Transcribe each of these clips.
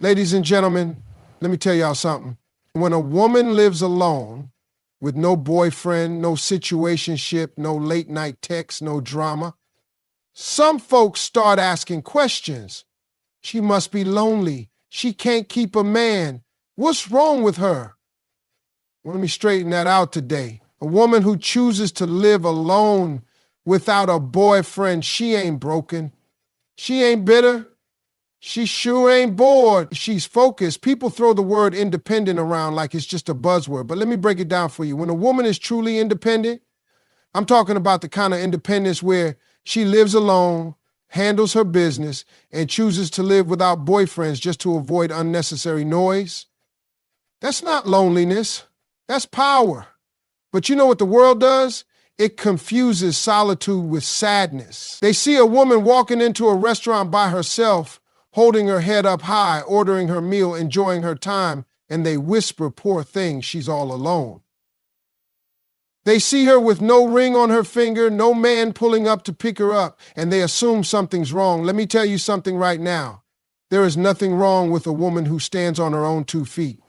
Ladies and gentlemen, let me tell y'all something. When a woman lives alone with no boyfriend, no situationship, no late night texts, no drama, some folks start asking questions. She must be lonely. She can't keep a man. What's wrong with her? Well, let me straighten that out today. A woman who chooses to live alone without a boyfriend, she ain't broken. She ain't bitter. She sure ain't bored. She's focused. People throw the word independent around like it's just a buzzword, but let me break it down for you. When a woman is truly independent, I'm talking about the kind of independence where she lives alone, handles her business, and chooses to live without boyfriends just to avoid unnecessary noise. That's not loneliness. That's power. But you know what the world does? It confuses solitude with sadness. They see a woman walking into a restaurant by herself, holding her head up high, ordering her meal, enjoying her time, and they whisper, "Poor thing, she's all alone." They see her with no ring on her finger, no man pulling up to pick her up, and they assume something's wrong. Let me tell you something right now. There is nothing wrong with a woman who stands on her own 2 feet.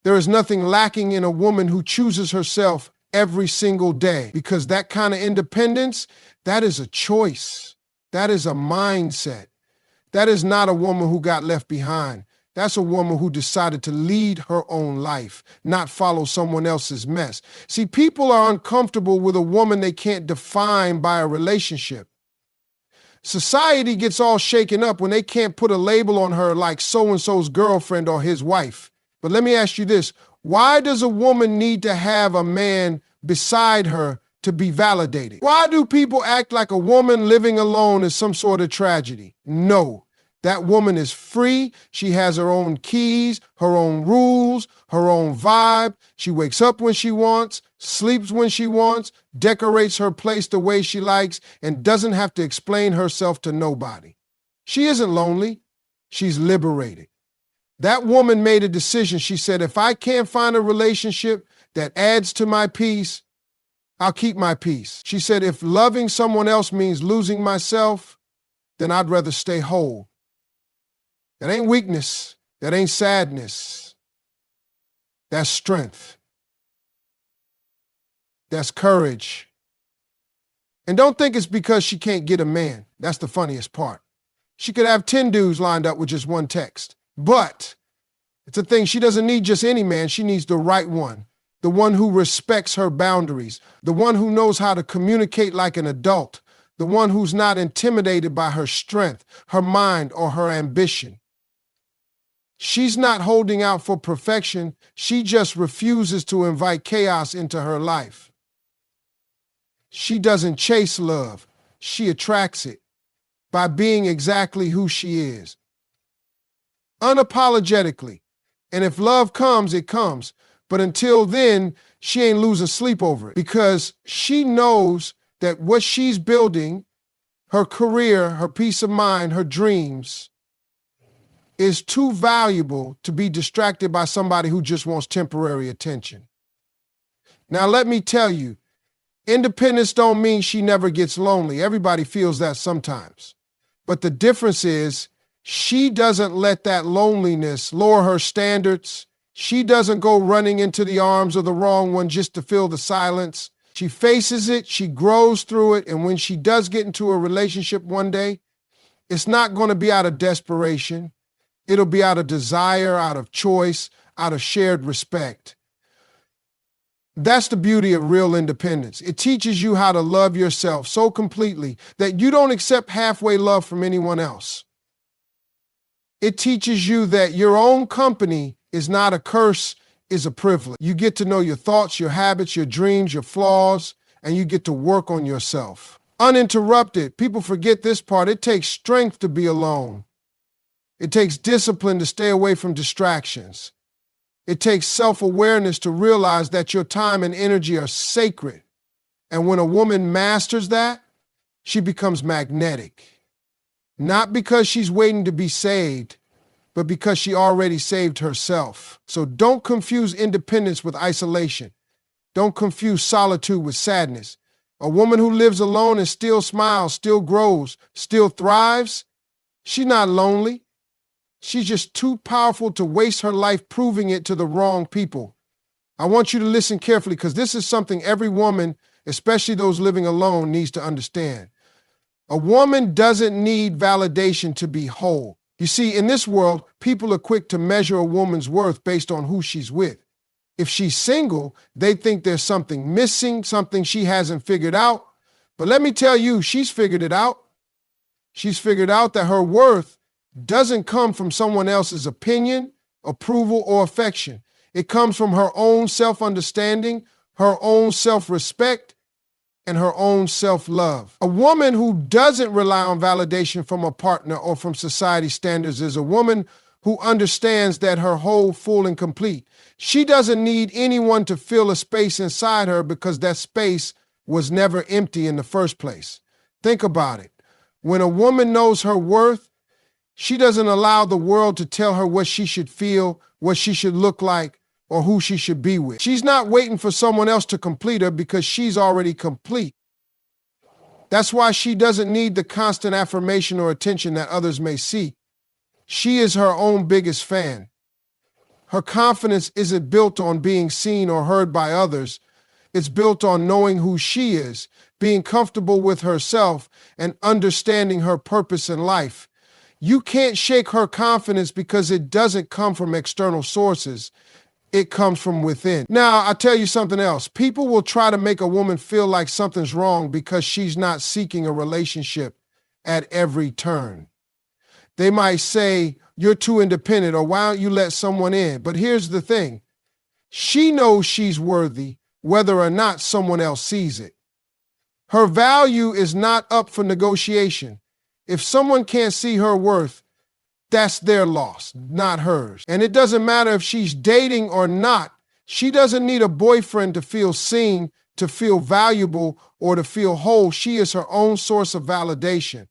There is nothing lacking in a woman who chooses herself every single day, because that kind of independence, that is a choice. That is a mindset. That is not a woman who got left behind. That's a woman who decided to lead her own life, not follow someone else's mess. See, people are uncomfortable with a woman they can't define by a relationship. Society gets all shaken up when they can't put a label on her like so-and-so's girlfriend or his wife. But let me ask you this. Why does a woman need to have a man beside her to be validated? Why do people act like a woman living alone is some sort of tragedy? No, that woman is free. She has her own keys, her own rules, her own vibe. She wakes up when she wants, sleeps when she wants, decorates her place the way she likes, and doesn't have to explain herself to nobody. She isn't lonely. She's liberated. That woman made a decision. She said, if I can't find a relationship that adds to my peace, I'll keep my peace. She said, if loving someone else means losing myself, then I'd rather stay whole. That ain't weakness. That ain't sadness. That's strength. That's courage. And don't think it's because she can't get a man. That's the funniest part. She could have 10 dudes lined up with just one text. But it's a thing, she doesn't need just any man. She needs the right one. The one who respects her boundaries, the one who knows how to communicate like an adult, the one who's not intimidated by her strength, her mind, or her ambition. She's not holding out for perfection. She just refuses to invite chaos into her life. She doesn't chase love. She attracts it by being exactly who she is. Unapologetically. And if love comes, it comes. But until then, she ain't losing sleep over it, because she knows that what she's building, her career, her peace of mind, her dreams, is too valuable to be distracted by somebody who just wants temporary attention. Now, let me tell you, independence don't mean she never gets lonely. Everybody feels that sometimes. But the difference is, she doesn't let that loneliness lower her standards. She doesn't go running into the arms of the wrong one just to fill the silence. She faces it, she grows through it, and when she does get into a relationship one day, it's not going to be out of desperation. It'll be out of desire, out of choice, out of shared respect. That's the beauty of real independence. It teaches you how to love yourself so completely that you don't accept halfway love from anyone else. It teaches you that your own company is not a curse, is a privilege. You get to know your thoughts, your habits, your dreams, your flaws, and you get to work on yourself. Uninterrupted. People forget this part. It takes strength to be alone. It takes discipline to stay away from distractions. It takes self-awareness to realize that your time and energy are sacred. And when a woman masters that, she becomes magnetic. Not because she's waiting to be saved, but because she already saved herself. So don't confuse independence with isolation. Don't confuse solitude with sadness. A woman who lives alone and still smiles, still grows, still thrives, she's not lonely. She's just too powerful to waste her life proving it to the wrong people. I want you to listen carefully because this is something every woman, especially those living alone, needs to understand. A woman doesn't need validation to be whole. You see, in this world, people are quick to measure a woman's worth based on who she's with. If she's single, they think there's something missing, something she hasn't figured out. But let me tell you, she's figured it out. She's figured out that her worth doesn't come from someone else's opinion, approval, or affection. It comes from her own self-understanding, her own self-respect, and her own self-love. A woman who doesn't rely on validation from a partner or from society's standards is a woman who understands that her whole, full, and complete. She doesn't need anyone to fill a space inside her because that space was never empty in the first place. Think about it. When a woman knows her worth, she doesn't allow the world to tell her what she should feel, what she should look like, or who she should be with. She's not waiting for someone else to complete her because she's already complete. That's why she doesn't need the constant affirmation or attention that others may seek. She is her own biggest fan. Her confidence isn't built on being seen or heard by others. It's built on knowing who she is, being comfortable with herself, and understanding her purpose in life. You can't shake her confidence because it doesn't come from external sources. It comes from within. Now, I'll tell you something else. People will try to make a woman feel like something's wrong because she's not seeking a relationship at every turn. They might say, you're too independent, or why don't you let someone in? But here's the thing. She knows she's worthy, whether or not someone else sees it. Her value is not up for negotiation. If someone can't see her worth, that's their loss, not hers. And it doesn't matter if she's dating or not. She doesn't need a boyfriend to feel seen, to feel valuable, or to feel whole. She is her own source of validation.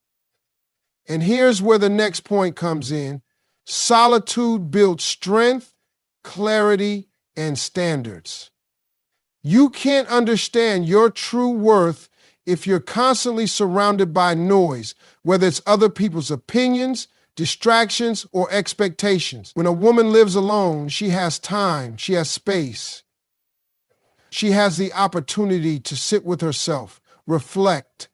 And here's where the next point comes in. Solitude builds strength, clarity, and standards. You can't understand your true worth if you're constantly surrounded by noise, whether it's other people's opinions, distractions, or expectations. When a woman lives alone, she has time, she has space. She has the opportunity to sit with herself, reflect,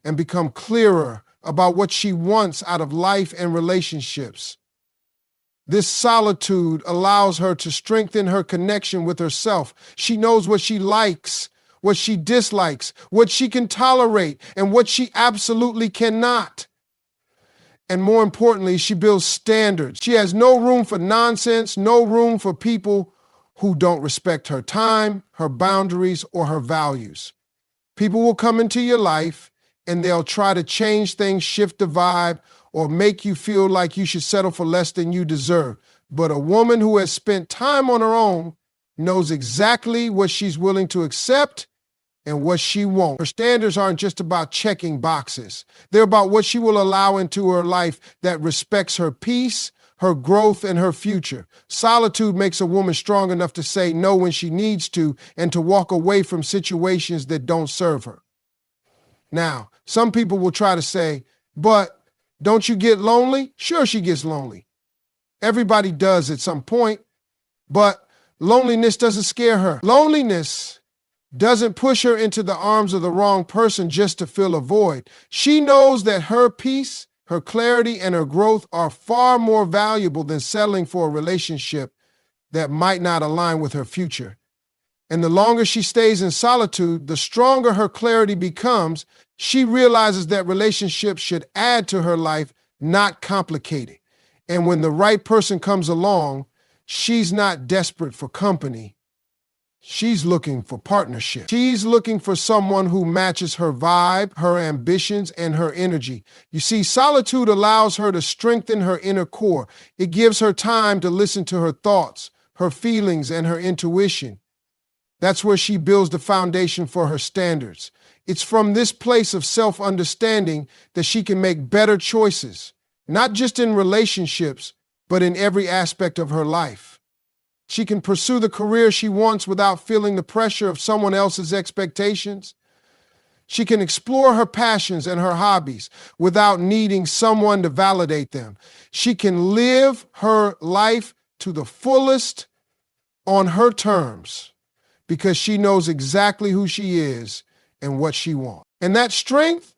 and become clearer about what she wants out of life and relationships. This solitude allows her to strengthen her connection with herself. She knows what she likes, what she dislikes, what she can tolerate, and what she absolutely cannot. And more importantly, she builds standards. She has no room for nonsense, no room for people who don't respect her time, her boundaries, or her values. People will come into your life and they'll try to change things, shift the vibe, or make you feel like you should settle for less than you deserve. But a woman who has spent time on her own knows exactly what she's willing to accept and what she won't. Her standards aren't just about checking boxes. They're about what she will allow into her life that respects her peace, her growth, and her future. Solitude makes a woman strong enough to say no when she needs to and to walk away from situations that don't serve her. Now, some people will try to say, but don't you get lonely? Sure, she gets lonely. Everybody does at some point, but loneliness doesn't scare her. Loneliness doesn't push her into the arms of the wrong person just to fill a void. She knows that her peace, her clarity, and her growth are far more valuable than settling for a relationship that might not align with her future. And the longer she stays in solitude, the stronger her clarity becomes. She realizes that relationships should add to her life, not complicate it. And when the right person comes along, she's not desperate for company. She's looking for partnership. She's looking for someone who matches her vibe, her ambitions, and her energy. You see, solitude allows her to strengthen her inner core. It gives her time to listen to her thoughts, her feelings, and her intuition. That's where she builds the foundation for her standards. It's from this place of self-understanding that she can make better choices, not just in relationships, but in every aspect of her life. She can pursue the career she wants without feeling the pressure of someone else's expectations. She can explore her passions and her hobbies without needing someone to validate them. She can live her life to the fullest on her terms because she knows exactly who she is and what she wants. And that strength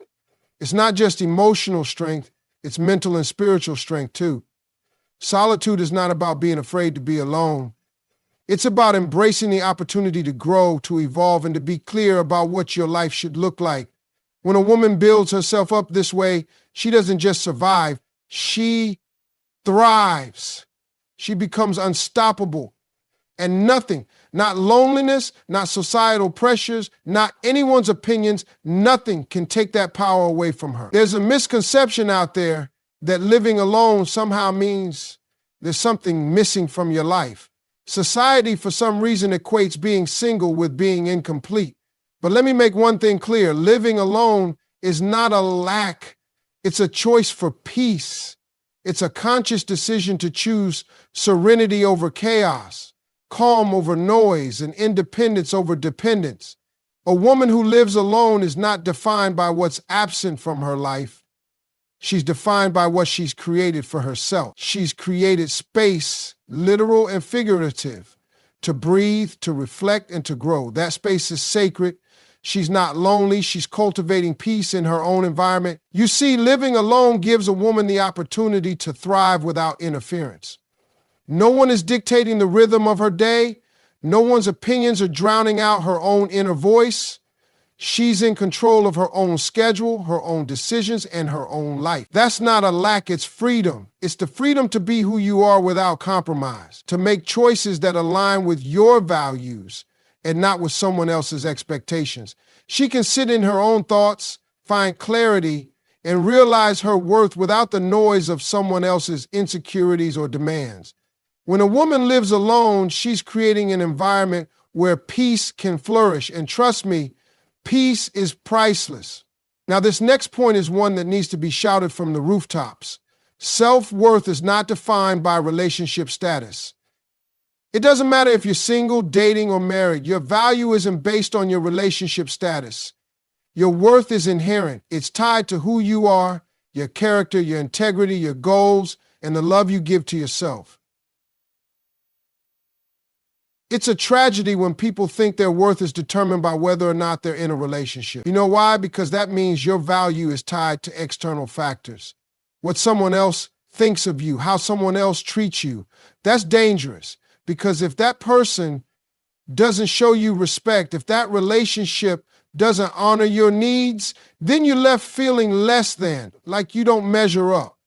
is not just emotional strength, it's mental and spiritual strength too. Solitude is not about being afraid to be alone. It's about embracing the opportunity to grow, to evolve, and to be clear about what your life should look like. When a woman builds herself up this way, she doesn't just survive, she thrives. She becomes unstoppable. And nothing, not loneliness, not societal pressures, not anyone's opinions, nothing can take that power away from her. There's a misconception out there that living alone somehow means there's something missing from your life. Society, for some reason, equates being single with being incomplete. But let me make one thing clear. Living alone is not a lack. It's a choice for peace. It's a conscious decision to choose serenity over chaos, calm over noise, and independence over dependence. A woman who lives alone is not defined by what's absent from her life. She's defined by what she's created for herself. She's created space, literal and figurative, to breathe, to reflect, and to grow. That space is sacred. She's not lonely. She's cultivating peace in her own environment. You see, living alone gives a woman the opportunity to thrive without interference. No one is dictating the rhythm of her day. No one's opinions are drowning out her own inner voice. She's in control of her own schedule, her own decisions, and her own life. That's not a lack, it's freedom. It's the freedom to be who you are without compromise, to make choices that align with your values and not with someone else's expectations. She can sit in her own thoughts, find clarity, and realize her worth without the noise of someone else's insecurities or demands. When a woman lives alone, she's creating an environment where peace can flourish. And trust me, peace is priceless. Now, this next point is one that needs to be shouted from the rooftops. Self-worth is not defined by relationship status. It doesn't matter if you're single, dating, or married. Your value isn't based on your relationship status. Your worth is inherent. It's tied to who you are, your character, your integrity, your goals, and the love you give to yourself. It's a tragedy when people think their worth is determined by whether or not they're in a relationship. You know why? Because that means your value is tied to external factors. What someone else thinks of you, how someone else treats you. That's dangerous, because if that person doesn't show you respect, if that relationship doesn't honor your needs, then you're left feeling less than, like you don't measure up.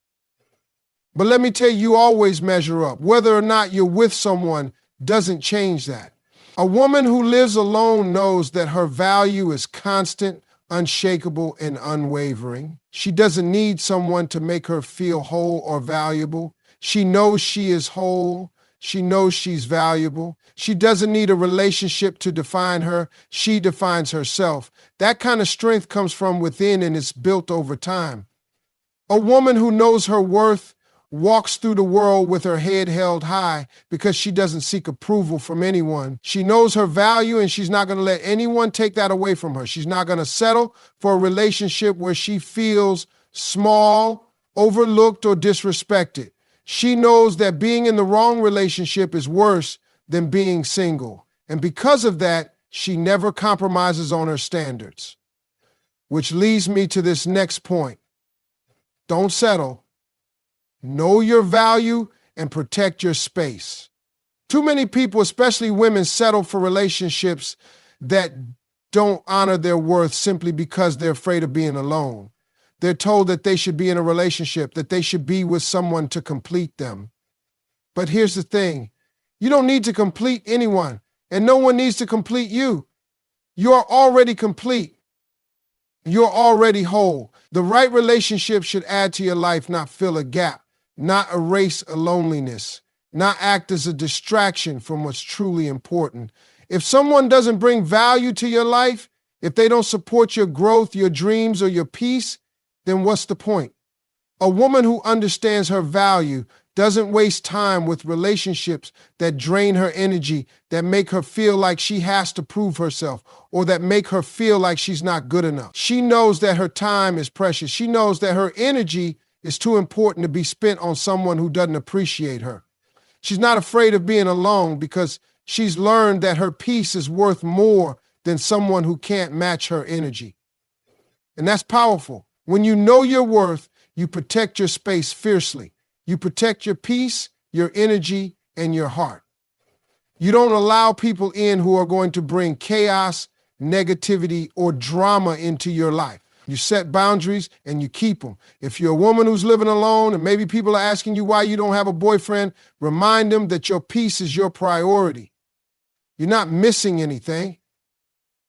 But let me tell you, you always measure up. Whether or not you're with someone doesn't change that. A woman who lives alone knows that her value is constant, unshakable, and unwavering. She doesn't need someone to make her feel whole or valuable. She knows she is whole. She knows she's valuable. She doesn't need a relationship to define her. She defines herself. That kind of strength comes from within and is built over time. A woman who knows her worth walks through the world with her head held high because she doesn't seek approval from anyone. She knows her value and she's not going to let anyone take that away from her. She's not going to settle for a relationship where she feels small, overlooked, or disrespected. She knows that being in the wrong relationship is worse than being single. And because of that, she never compromises on her standards. Which leads me to this next point. Don't settle. Know your value and protect your space. Too many people, especially women, settle for relationships that don't honor their worth simply because they're afraid of being alone. They're told that they should be in a relationship, that they should be with someone to complete them. But here's the thing. You don't need to complete anyone, and no one needs to complete you. You're already complete. You're already whole. The right relationship should add to your life, not fill a gap, not erase a loneliness, not act as a distraction from what's truly important. If someone doesn't bring value to your life, if they don't support your growth, your dreams, or your peace, then what's the point? A woman who understands her value doesn't waste time with relationships that drain her energy, that make her feel like she has to prove herself, or that make her feel like she's not good enough. She knows that her time is precious. She knows that her energy is too important to be spent on someone who doesn't appreciate her. She's not afraid of being alone because she's learned that her peace is worth more than someone who can't match her energy. And that's powerful. When you know your worth, you protect your space fiercely. You protect your peace, your energy, and your heart. You don't allow people in who are going to bring chaos, negativity, or drama into your life. You set boundaries and you keep them. If you're a woman who's living alone and maybe people are asking you why you don't have a boyfriend, remind them that your peace is your priority. You're not missing anything.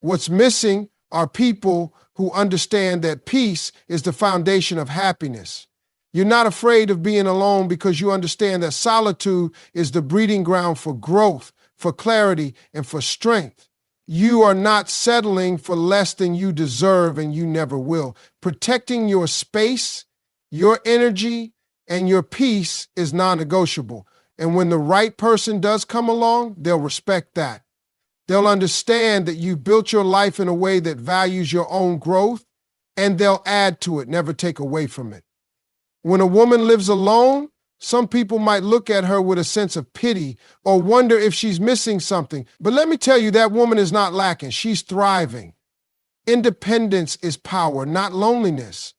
What's missing are people who understand that peace is the foundation of happiness. You're not afraid of being alone because you understand that solitude is the breeding ground for growth, for clarity, and for strength. You are not settling for less than you deserve, and you never will. Protecting your space, your energy, and your peace is non-negotiable. And when the right person does come along, they'll respect that. They'll understand that you built your life in a way that values your own growth, and they'll add to it, never take away from it. When a woman lives alone, some people might look at her with a sense of pity or wonder if she's missing something. But let me tell you, that woman is not lacking. She's thriving. Independence is power, not loneliness.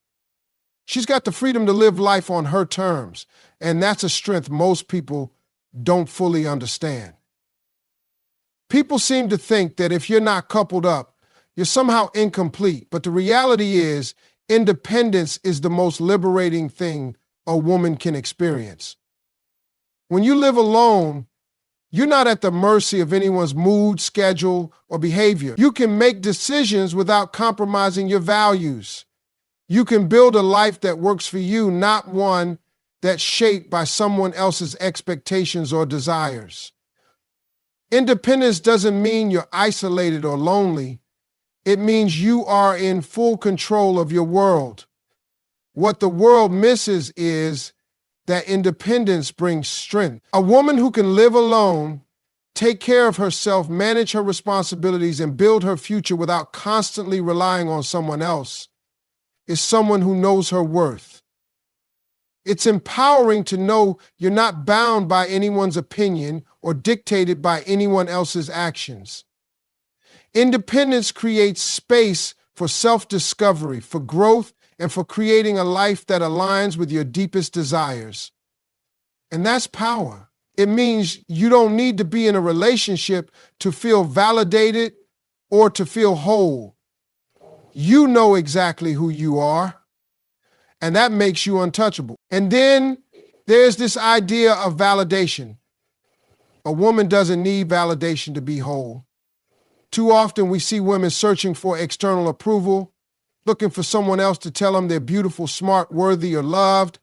She's got the freedom to live life on her terms, and that's a strength most people don't fully understand. People seem to think that if you're not coupled up, you're somehow incomplete, but the reality is independence is the most liberating thing a woman can experience. When you live alone, you're not at the mercy of anyone's mood, schedule, or behavior. You can make decisions without compromising your values. You can build a life that works for you, not one that's shaped by someone else's expectations or desires. Independence doesn't mean you're isolated or lonely. It means you are in full control of your world. What the world misses is that independence brings strength. A woman who can live alone, take care of herself, manage her responsibilities, and build her future without constantly relying on someone else is someone who knows her worth. It's empowering to know you're not bound by anyone's opinion or dictated by anyone else's actions. Independence creates space for self-discovery, for growth, and for creating a life that aligns with your deepest desires. And that's power. It means you don't need to be in a relationship to feel validated or to feel whole. You know exactly who you are, and that makes you untouchable. And then there's this idea of validation. A woman doesn't need validation to be whole. Too often we see women searching for external approval, looking for someone else to tell them they're beautiful, smart, worthy, or loved.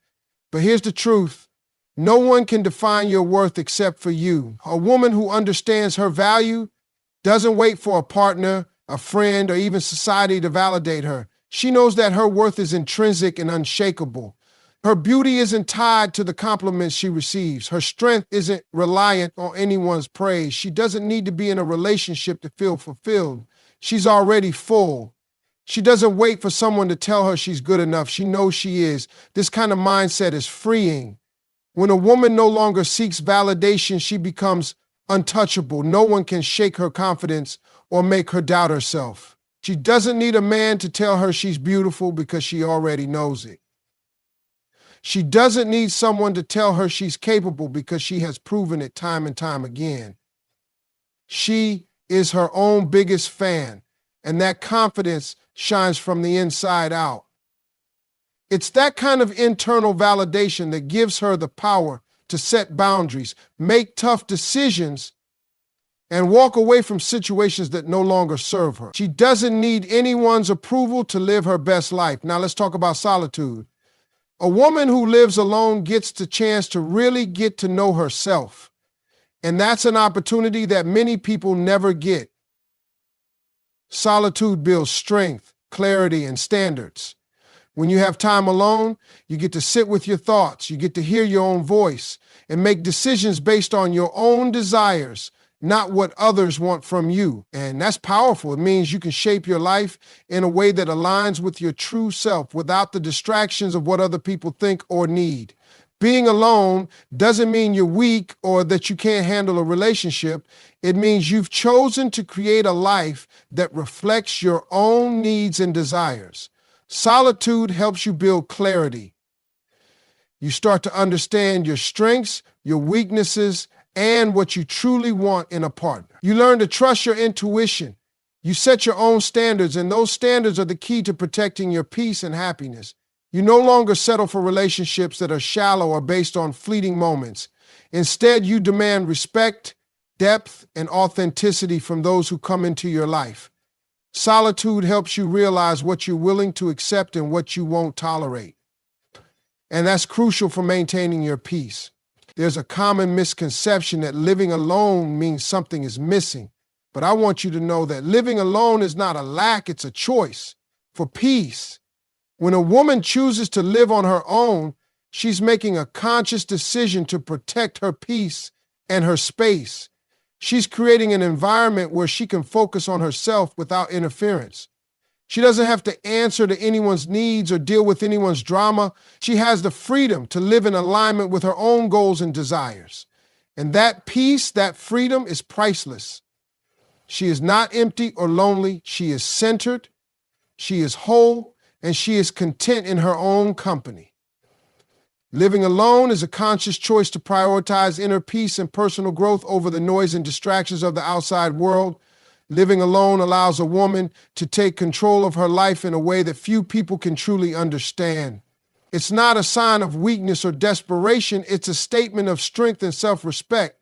But here's the truth. No one can define your worth except for you. A woman who understands her value doesn't wait for a partner, a friend, or even society to validate her. She knows that her worth is intrinsic and unshakable. Her beauty isn't tied to the compliments she receives. Her strength isn't reliant on anyone's praise. She doesn't need to be in a relationship to feel fulfilled. She's already full. She doesn't wait for someone to tell her she's good enough. She knows she is. This kind of mindset is freeing. When a woman no longer seeks validation, she becomes untouchable. No one can shake her confidence or make her doubt herself. She doesn't need a man to tell her she's beautiful because she already knows it. She doesn't need someone to tell her she's capable because she has proven it time and time again. She is her own biggest fan, and that confidence shines from the inside out. It's that kind of internal validation that gives her the power to set boundaries, make tough decisions, and walk away from situations that no longer serve her. She doesn't need anyone's approval to live her best life. Now let's talk about solitude. A woman who lives alone gets the chance to really get to know herself. And that's an opportunity that many people never get. Solitude builds strength, clarity, and standards. When you have time alone, you get to sit with your thoughts, you get to hear your own voice, and make decisions based on your own desires, not what others want from you. And that's powerful. It means you can shape your life in a way that aligns with your true self without the distractions of what other people think or need. Being alone doesn't mean you're weak or that you can't handle a relationship. It means you've chosen to create a life that reflects your own needs and desires. Solitude helps you build clarity. You start to understand your strengths, your weaknesses, and what you truly want in a partner. You learn to trust your intuition. You set your own standards, and those standards are the key to protecting your peace and happiness. You no longer settle for relationships that are shallow or based on fleeting moments. Instead, you demand respect, depth, and authenticity from those who come into your life. Solitude helps you realize what you're willing to accept and what you won't tolerate. And that's crucial for maintaining your peace. There's a common misconception that living alone means something is missing. But I want you to know that living alone is not a lack, it's a choice for peace. When a woman chooses to live on her own, she's making a conscious decision to protect her peace and her space. She's creating an environment where she can focus on herself without interference. She doesn't have to answer to anyone's needs or deal with anyone's drama. She has the freedom to live in alignment with her own goals and desires. And that peace, that freedom is priceless. She is not empty or lonely. She is centered, she is whole, and she is content in her own company. Living alone is a conscious choice to prioritize inner peace and personal growth over the noise and distractions of the outside world. Living alone allows a woman to take control of her life in a way that few people can truly understand. It's not a sign of weakness or desperation. It's a statement of strength and self-respect.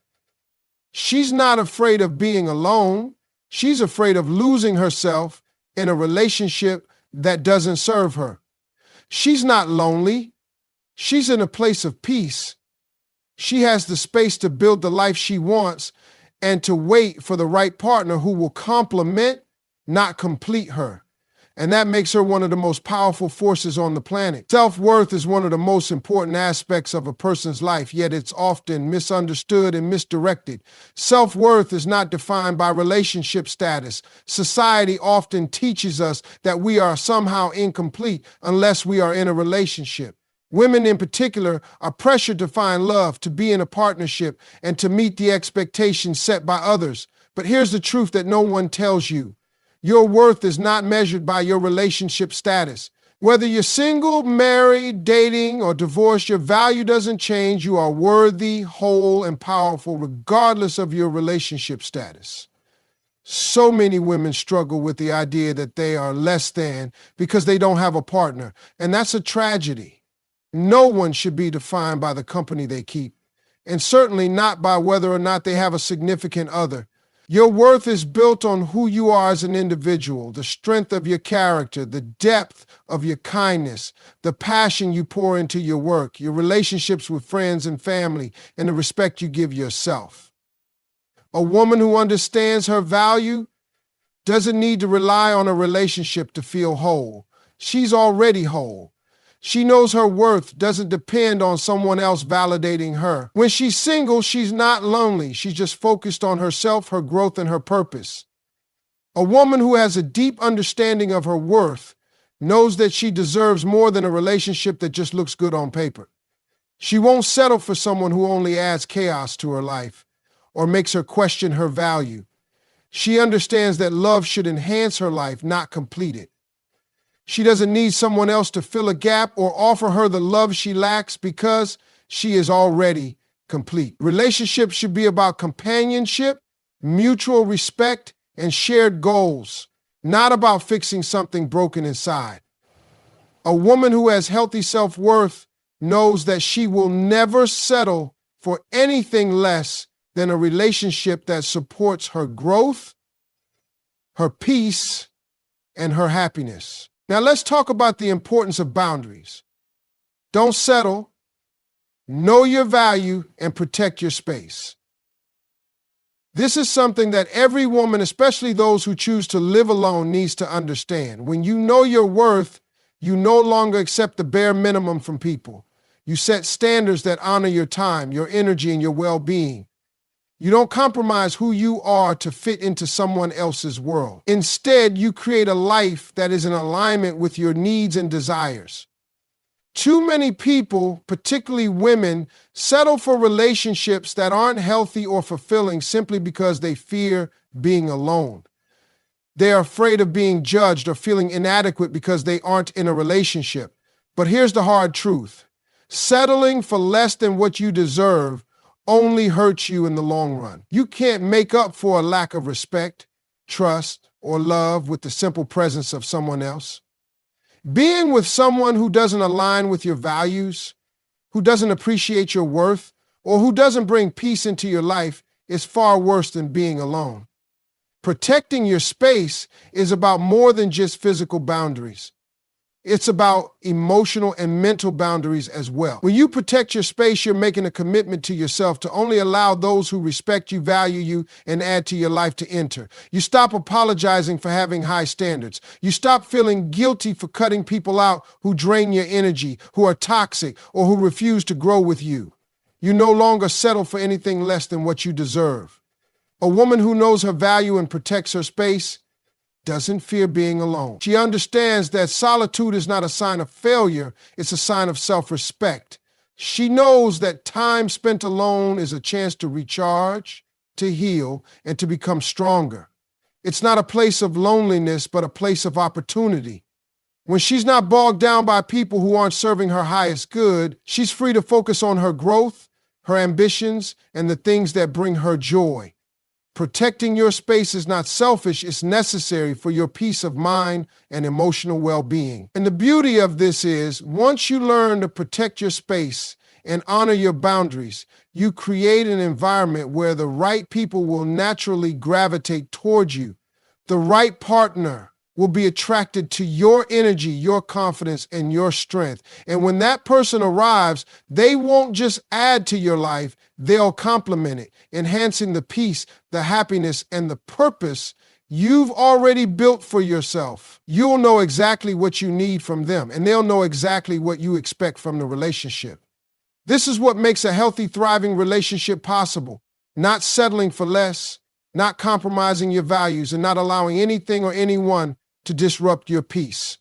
She's not afraid of being alone. She's afraid of losing herself in a relationship that doesn't serve her. She's not lonely. She's in a place of peace. She has the space to build the life she wants and to wait for the right partner who will complement, not complete her. And that makes her one of the most powerful forces on the planet. Self-worth is one of the most important aspects of a person's life, yet it's often misunderstood and misdirected. Self-worth is not defined by relationship status. Society often teaches us that we are somehow incomplete unless we are in a relationship. Women in particular are pressured to find love, to be in a partnership, and to meet the expectations set by others. But here's the truth that no one tells you. Your worth is not measured by your relationship status. Whether you're single, married, dating, or divorced, your value doesn't change. You are worthy, whole, and powerful regardless of your relationship status. So many women struggle with the idea that they are less than because they don't have a partner, and that's a tragedy. No one should be defined by the company they keep, and certainly not by whether or not they have a significant other. Your worth is built on who you are as an individual, the strength of your character, the depth of your kindness, the passion you pour into your work, your relationships with friends and family, and the respect you give yourself. A woman who understands her value doesn't need to rely on a relationship to feel whole. She's already whole. She knows her worth doesn't depend on someone else validating her. When she's single, she's not lonely. She's just focused on herself, her growth, and her purpose. A woman who has a deep understanding of her worth knows that she deserves more than a relationship that just looks good on paper. She won't settle for someone who only adds chaos to her life or makes her question her value. She understands that love should enhance her life, not complete it. She doesn't need someone else to fill a gap or offer her the love she lacks because she is already complete. Relationships should be about companionship, mutual respect, and shared goals, not about fixing something broken inside. A woman who has healthy self-worth knows that she will never settle for anything less than a relationship that supports her growth, her peace, and her happiness. Now let's talk about the importance of boundaries. Don't settle, know your value, and protect your space. This is something that every woman, especially those who choose to live alone, needs to understand. When you know your worth, You no longer accept the bare minimum from people. You set standards that honor your time, your energy, and your well-being. You don't compromise who you are to fit into someone else's world. Instead, you create a life that is in alignment with your needs and desires. Too many people, particularly women, settle for relationships that aren't healthy or fulfilling simply because they fear being alone. They are afraid of being judged or feeling inadequate because they aren't in a relationship. But here's the hard truth. Settling for less than what you deserve only hurts you in the long run. You can't make up for a lack of respect, trust, or love with the simple presence of someone else. Being with someone who doesn't align with your values, who doesn't appreciate your worth, or who doesn't bring peace into your life is far worse than being alone. Protecting your space is about more than just physical boundaries. It's about emotional and mental boundaries as well. When you protect your space, you're making a commitment to yourself to only allow those who respect you, value you, and add to your life to enter. You stop apologizing for having high standards. You stop feeling guilty for cutting people out who drain your energy, who are toxic, or who refuse to grow with you. You no longer settle for anything less than what you deserve. A woman who knows her value and protects her space doesn't fear being alone. She understands that solitude is not a sign of failure, it's a sign of self-respect. She knows that time spent alone is a chance to recharge, to heal, and to become stronger. It's not a place of loneliness, but a place of opportunity. When she's not bogged down by people who aren't serving her highest good, she's free to focus on her growth, her ambitions, and the things that bring her joy. Protecting your space is not selfish, it's necessary for your peace of mind and emotional well-being. And the beauty of this is, once you learn to protect your space and honor your boundaries, you create an environment where the right people will naturally gravitate towards you. The right partner will be attracted to your energy, your confidence, and your strength. And when that person arrives, they won't just add to your life, they'll complement it, enhancing the peace, the happiness, and the purpose you've already built for yourself. You'll know exactly what you need from them, and they'll know exactly what you expect from the relationship. This is what makes a healthy, thriving relationship possible. Not settling for less, not compromising your values, and not allowing anything or anyone to disrupt your peace.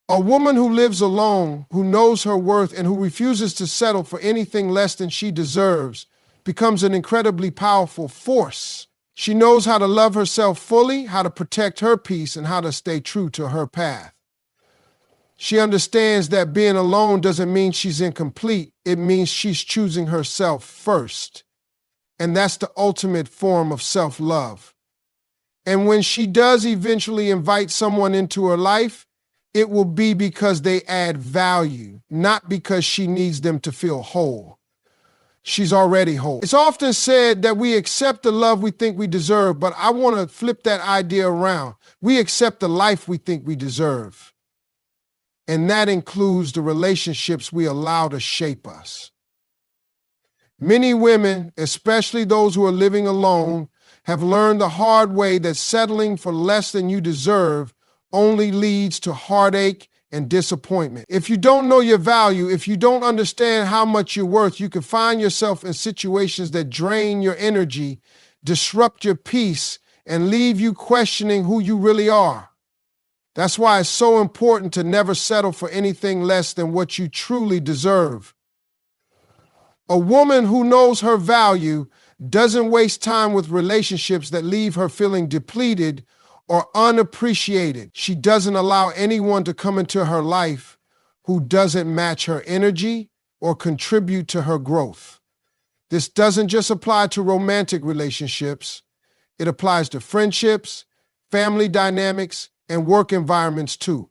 A woman who lives alone, who knows her worth, and who refuses to settle for anything less than she deserves, becomes an incredibly powerful force. She knows how to love herself fully, how to protect her peace, and how to stay true to her path. She understands that being alone doesn't mean she's incomplete. It means she's choosing herself first. And that's the ultimate form of self-love. And when she does eventually invite someone into her life, it will be because they add value, not because she needs them to feel whole. She's already whole. It's often said that we accept the love we think we deserve, but I want to flip that idea around. We accept the life we think we deserve. And that includes the relationships we allow to shape us. Many women, especially those who are living alone, have learned the hard way that settling for less than you deserve only leads to heartache and disappointment. If you don't know your value, if you don't understand how much you're worth, you can find yourself in situations that drain your energy, disrupt your peace, and leave you questioning who you really are. That's why it's so important to never settle for anything less than what you truly deserve. A woman who knows her value doesn't waste time with relationships that leave her feeling depleted or unappreciated. She doesn't allow anyone to come into her life who doesn't match her energy or contribute to her growth. This doesn't just apply to romantic relationships. It applies to friendships, family dynamics, and work environments too.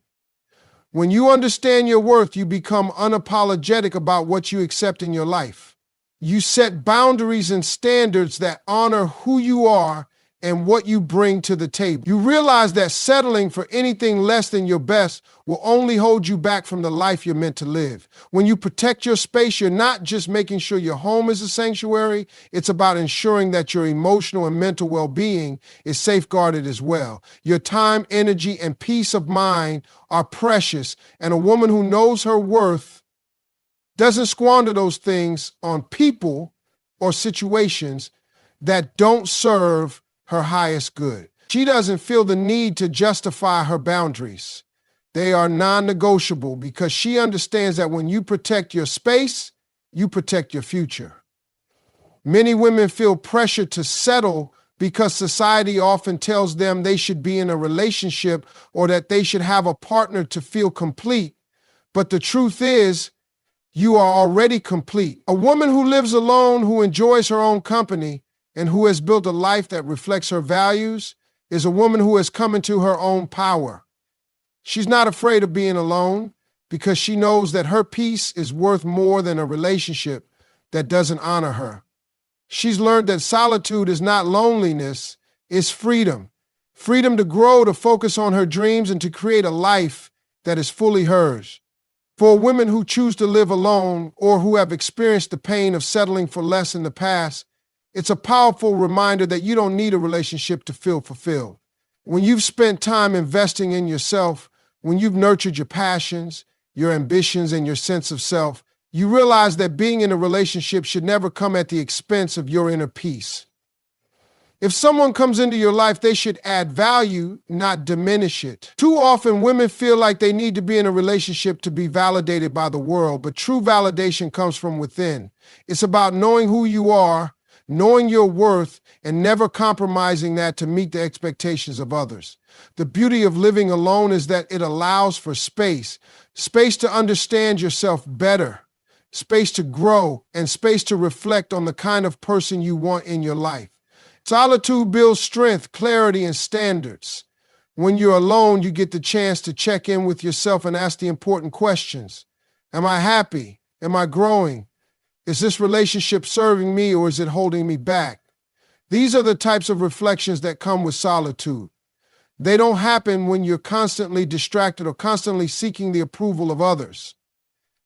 When you understand your worth, you become unapologetic about what you accept in your life. You set boundaries and standards that honor who you are and what you bring to the table. You realize that settling for anything less than your best will only hold you back from the life you're meant to live. When you protect your space, you're not just making sure your home is a sanctuary, it's about ensuring that your emotional and mental well-being is safeguarded as well. Your time, energy, and peace of mind are precious, and a woman who knows her worth doesn't squander those things on people or situations that don't serve her highest good. She doesn't feel the need to justify her boundaries. They are non-negotiable because she understands that when you protect your space, you protect your future. Many women feel pressure to settle because society often tells them they should be in a relationship or that they should have a partner to feel complete. But the truth is, you are already complete. A woman who lives alone, who enjoys her own company, and who has built a life that reflects her values is a woman who has come into her own power. She's not afraid of being alone because she knows that her peace is worth more than a relationship that doesn't honor her. She's learned that solitude is not loneliness, it's freedom. Freedom to grow, to focus on her dreams, and to create a life that is fully hers. For women who choose to live alone or who have experienced the pain of settling for less in the past, it's a powerful reminder that you don't need a relationship to feel fulfilled. When you've spent time investing in yourself, when you've nurtured your passions, your ambitions, and your sense of self, you realize that being in a relationship should never come at the expense of your inner peace. If someone comes into your life, they should add value, not diminish it. Too often, women feel like they need to be in a relationship to be validated by the world, but true validation comes from within. It's about knowing who you are, knowing your worth, and never compromising that to meet the expectations of others. The beauty of living alone is that it allows for space to understand yourself better, space to grow, and space to reflect on the kind of person you want in your life. Solitude builds strength, clarity, and standards. When you're alone, you get the chance to check in with yourself and ask the important questions. Am I happy? Am I growing? Is this relationship serving me or is it holding me back? These are the types of reflections that come with solitude. They don't happen when you're constantly distracted or constantly seeking the approval of others.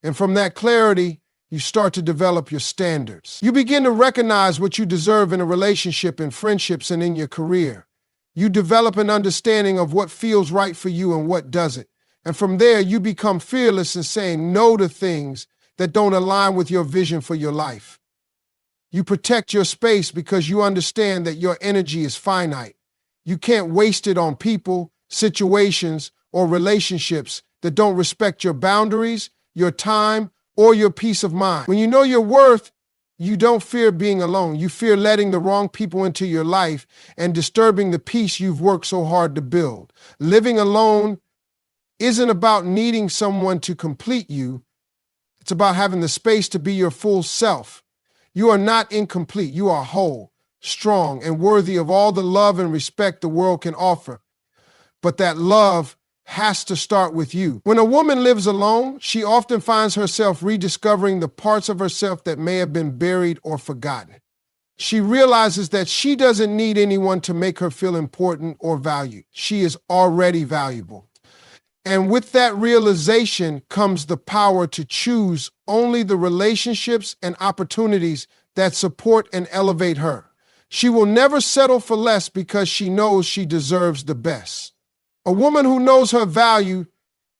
And from that clarity, you start to develop your standards. You begin to recognize what you deserve in a relationship, in friendships, and in your career. You develop an understanding of what feels right for you and what doesn't. And from there, you become fearless in saying no to things that don't align with your vision for your life. You protect your space because you understand that your energy is finite. You can't waste it on people, situations, or relationships that don't respect your boundaries, your time, or your peace of mind. When you know your worth, you don't fear being alone. You fear letting the wrong people into your life and disturbing the peace you've worked so hard to build. Living alone isn't about needing someone to complete you. It's about having the space to be your full self. You are not incomplete. You are whole, strong, and worthy of all the love and respect the world can offer. But that love has to start with you. When a woman lives alone, she often finds herself rediscovering the parts of herself that may have been buried or forgotten. She realizes that she doesn't need anyone to make her feel important or valued. She is already valuable. And with that realization comes the power to choose only the relationships and opportunities that support and elevate her. She will never settle for less because she knows she deserves the best. A woman who knows her value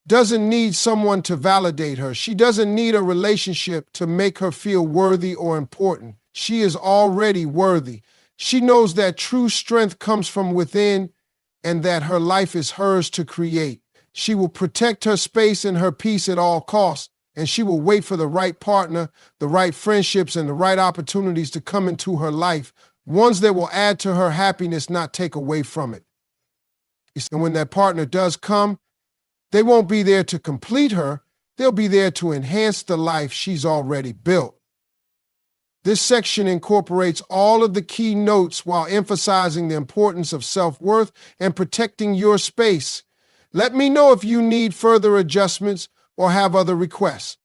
doesn't need someone to validate her. She doesn't need a relationship to make her feel worthy or important. She is already worthy. She knows that true strength comes from within and that her life is hers to create. She will protect her space and her peace at all costs, and she will wait for the right partner, the right friendships, and the right opportunities to come into her life, ones that will add to her happiness, not take away from it. And when that partner does come, they won't be there to complete her. They'll be there to enhance the life she's already built. This section incorporates all of the key notes while emphasizing the importance of self-worth and protecting your space. Let me know if you need further adjustments or have other requests.